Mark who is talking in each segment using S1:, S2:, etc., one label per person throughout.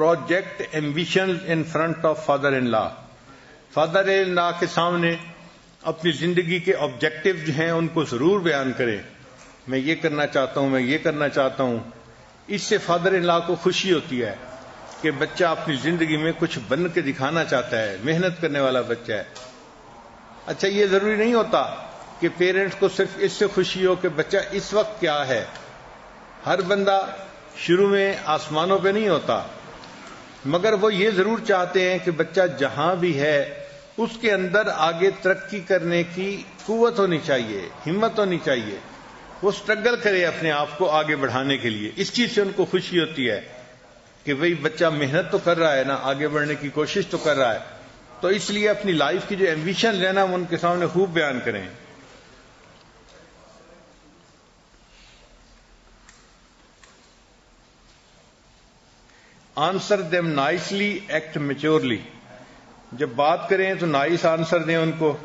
S1: project ambitions in front of father-in-law. father-in-law کے سامنے اپنی زندگی کے آبجیکٹو جو ہیں ان کو ضرور بیان کریں. میں یہ کرنا چاہتا ہوں، میں یہ کرنا چاہتا ہوں. اس سے فادر ان لا کو خوشی ہوتی ہے کہ بچہ اپنی زندگی میں کچھ بن کے دکھانا چاہتا ہے، محنت کرنے والا بچہ ہے. اچھا، یہ ضروری نہیں ہوتا کہ پیرنٹس کو صرف اس سے خوشی ہو کہ بچہ اس وقت کیا ہے. ہر بندہ شروع میں آسمانوں پہ نہیں ہوتا، مگر وہ یہ ضرور چاہتے ہیں کہ بچہ جہاں بھی ہے اس کے اندر آگے ترقی کرنے کی قوت ہونی چاہیے، ہمت ہونی چاہیے. وہ سٹرگل کرے اپنے آپ کو آگے بڑھانے کے لیے. اس چیز سے ان کو خوشی ہوتی ہے کہ بھئی بچہ محنت تو کر رہا ہے نا، آگے بڑھنے کی کوشش تو کر رہا ہے. تو اس لیے اپنی لائف کی جو ایمبیشن ہے نا وہ ان کے سامنے خوب بیان کریں. Answer them nicely, act maturely. جب بات کریں تو نائس آنسر دیں ان کو.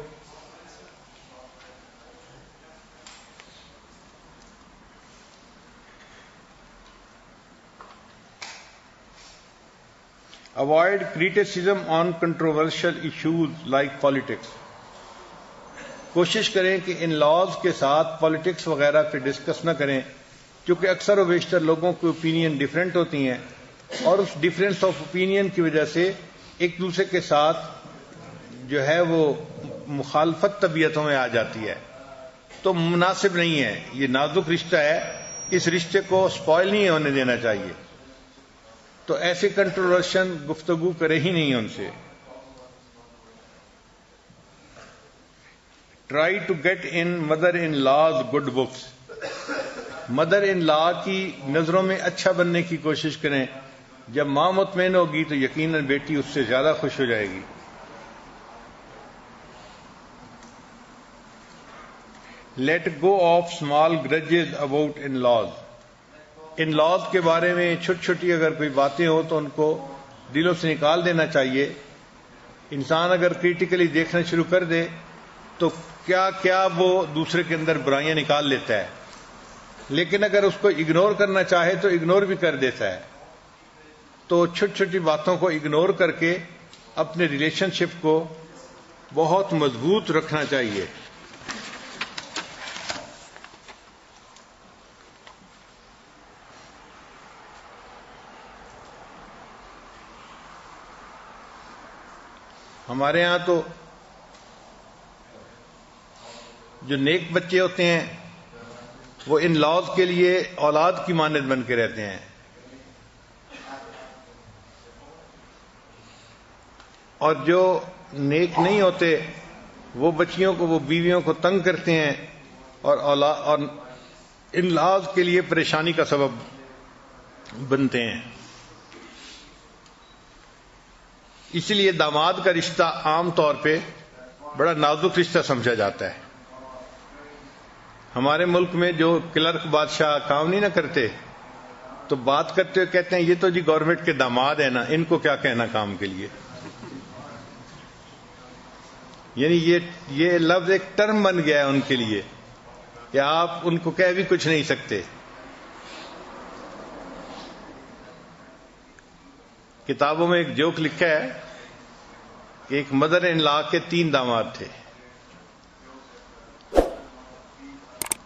S1: Avoid criticism on controversial issues like politics. کوشش کریں کہ ان لاز کے ساتھ پالیٹکس وغیرہ پہ ڈسکس نہ کریں، کیونکہ اکثر و بیشتر لوگوں کی اوپینین ڈیفرنٹ ہوتی ہیں اور اس ڈیفرنس آف اوپینین کی وجہ سے ایک دوسرے کے ساتھ جو ہے وہ مخالفت طبیعتوں میں آ جاتی ہے. تو مناسب نہیں ہے. یہ نازک رشتہ ہے، اس رشتے کو سپوائل نہیں ہونے دینا چاہیے. تو ایسے کنٹروورشن گفتگو کرے ہی نہیں ان سے. Try to get in mother in laws good books. Mother in law کی نظروں میں اچھا بننے کی کوشش کریں. جب ماں مطمئن ہوگی تو یقیناً بیٹی اس سے زیادہ خوش ہو جائے گی. Let go of small grudges about in laws. In laws کے بارے میں چھوٹی چھوٹی اگر کوئی باتیں ہوں تو ان کو دلوں سے نکال دینا چاہیے. انسان اگر کریٹیکلی دیکھنا شروع کر دے تو کیا کیا وہ دوسرے کے اندر برائیاں نکال لیتا ہے، لیکن اگر اس کو اگنور کرنا چاہے تو اگنور بھی کر دیتا ہے. تو چھوٹی چھوٹی باتوں کو اگنور کر کے اپنے ریلیشن شپ کو بہت مضبوط رکھنا چاہیے. ہمارے ہاں تو جو نیک بچے ہوتے ہیں وہ ان لاز کے لیے اولاد کی مانند بن کے رہتے ہیں، اور جو نیک نہیں ہوتے وہ بچیوں کو، وہ بیویوں کو تنگ کرتے ہیں اور ان لاز کے لیے پریشانی کا سبب بنتے ہیں. اسی لیے داماد کا رشتہ عام طور پہ بڑا نازک رشتہ سمجھا جاتا ہے. ہمارے ملک میں جو کلرک بادشاہ کام نہیں نہ کرتے تو بات کرتے ہوئے کہتے ہیں یہ تو جی گورنمنٹ کے داماد ہیں نا، ان کو کیا کہنا کام کے لیے. یعنی یہ لفظ ایک ٹرم بن گیا ہے ان کے لیے کہ آپ ان کو کہہ بھی کچھ نہیں سکتے. کتابوں میں ایک جوک لکھا ہے کہ ایک مدر ان لا کے 3 داماد تھے.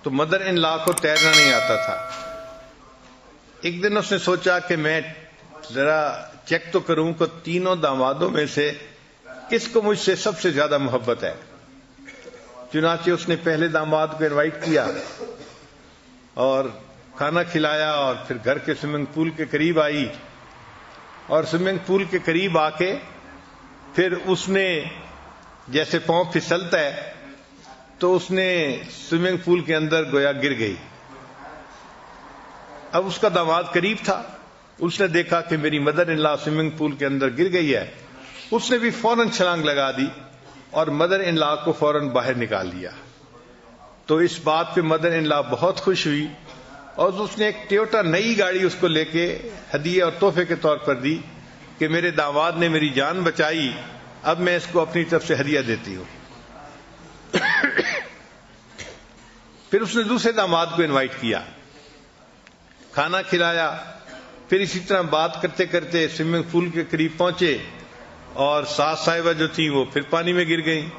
S1: تو مدر ان لا کو تیرنا نہیں آتا تھا. ایک دن اس نے سوچا کہ میں ذرا چیک تو کروں کہ 3 دامادوں میں سے کس کو مجھ سے سب سے زیادہ محبت ہے. چنانچہ اس نے پہلے داماد کو انوائٹ کیا اور کھانا کھلایا اور پھر گھر کے سوئمنگ پول کے قریب آئی، اور سوئمنگ پول کے قریب آ کے پھر اس نے جیسے پاؤں پھسلتا ہے تو اس نے سوئمنگ پول کے اندر گویا گر گئی. اب اس کا داماد قریب تھا، اس نے دیکھا کہ میری mother in law swimming pool کے اندر گر گئی ہے. اس نے بھی فوراً چھلانگ لگا دی اور مدر ان لا کو فوراً باہر نکال دیا. تو اس بات پہ مدر ان لا بہت خوش ہوئی اور اس نے ایک ٹویوٹا نئی گاڑی اس کو لے کے ہدیہ اور تحفے کے طور پر دی کہ میرے داماد نے میری جان بچائی، اب میں اس کو اپنی طرف سے ہدیہ دیتی ہوں. پھر اس نے دوسرے داماد کو انوائٹ کیا، کھانا کھلایا پھر اسی طرح بات کرتے کرتے سوئمنگ پول کے قریب پہنچے اور ساس صاحبہ جو تھی وہ پھر پانی میں گر گئیں.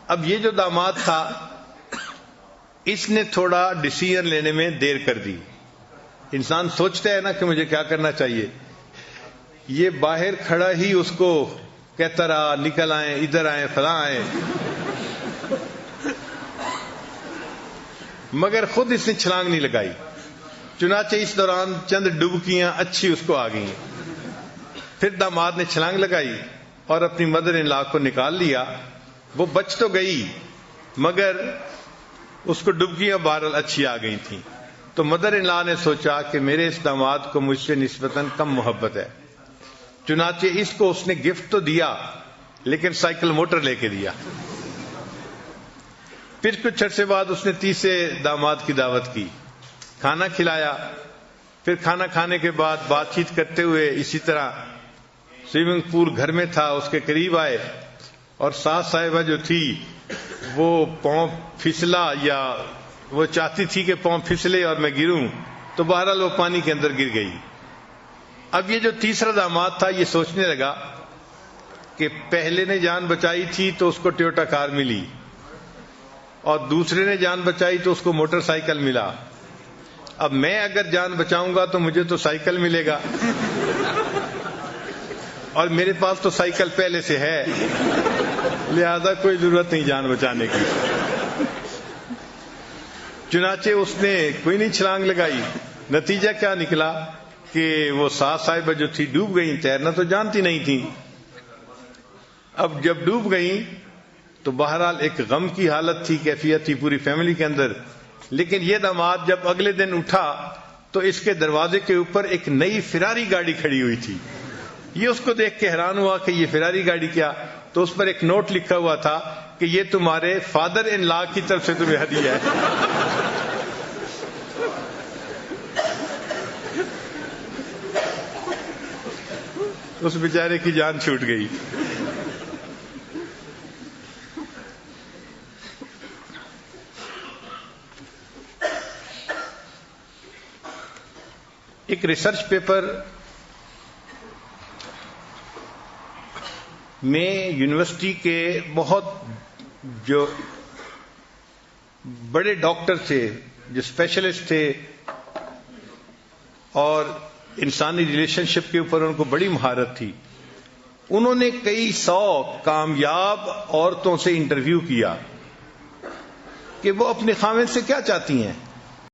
S1: اب یہ جو داماد تھا اس نے تھوڑا ڈیسیژن لینے میں دیر کر دی. انسان سوچتا ہے نا کہ مجھے کیا کرنا چاہیے، یہ باہر کھڑا ہی اس کو کہتا رہا نکل آئیں، ادھر آئیں، فلاں آئیں، مگر خود اس نے چھلانگ نہیں لگائی. چنانچہ اس دوران چند ڈبکیاں اچھی اس کو آ گئیں. پھر داماد نے چھلانگ لگائی اور اپنی مدر ان لا کو نکال لیا. وہ بچ تو گئی مگر اس کو ڈبکیاں بہرحال اچھی آ گئی تھیں. تو مدر ان لا نے سوچا کہ میرے اس داماد کو مجھ سے نسبتاً کم محبت ہے، چنانچہ اس کو اس نے گفٹ تو دیا لیکن سائیکل موٹر لے کے دیا. پھر کچھ عرصے بعد اس نے تیسرے داماد کی دعوت کی، کھانا کھلایا. پھر کھانا کھانے کے بعد بات چیت کرتے ہوئے اسی طرح سوئمنگ پول گھر میں تھا اس کے قریب آئے اور ساس صاحبہ جو تھی وہ پاؤں پھسلا یا وہ چاہتی تھی کہ پاؤں پھسلے اور میں گروں، تو بہرحال وہ پانی کے اندر گر گئی. اب یہ جو تیسرا داماد تھا یہ سوچنے لگا کہ پہلے نے جان بچائی تھی تو اس کو ٹویوٹا کار ملی اور دوسرے نے جان بچائی تو اس کو موٹر سائیکل ملا. اب میں اگر جان بچاؤں گا تو مجھے تو سائیکل ملے گا اور میرے پاس تو سائیکل پہلے سے ہے، لہذا کوئی ضرورت نہیں جان بچانے کی. چنانچہ اس نے کوئی نہیں چھلانگ لگائی. نتیجہ کیا نکلا کہ وہ ساس صاحبہ جو تھی ڈوب گئیں، تیرنا تو جانتی نہیں تھی. اب جب ڈوب گئیں تو بہرحال ایک غم کی حالت تھی، کیفیت تھی پوری فیملی کے اندر. لیکن یہ داماد جب اگلے دن اٹھا تو اس کے دروازے کے اوپر ایک نئی فراری گاڑی کھڑی ہوئی تھی. یہ اس کو دیکھ کے حیران ہوا کہ یہ فراری گاڑی کیا، تو اس پر ایک نوٹ لکھا ہوا تھا کہ یہ تمہارے فادر ان لا کی طرف سے تمہیں ہدیہ ہے. اس بیچارے کی جان چھوٹ گئی. ایک ریسرچ پیپر میں یونیورسٹی کے بہت جو بڑے ڈاکٹر تھے، جو اسپیشلسٹ تھے اور انسانی ریلیشن شپ کے اوپر ان کو بڑی مہارت تھی، انہوں نے کئی 100 کامیاب عورتوں سے انٹرویو کیا کہ وہ اپنے خاوند سے کیا چاہتی ہیں.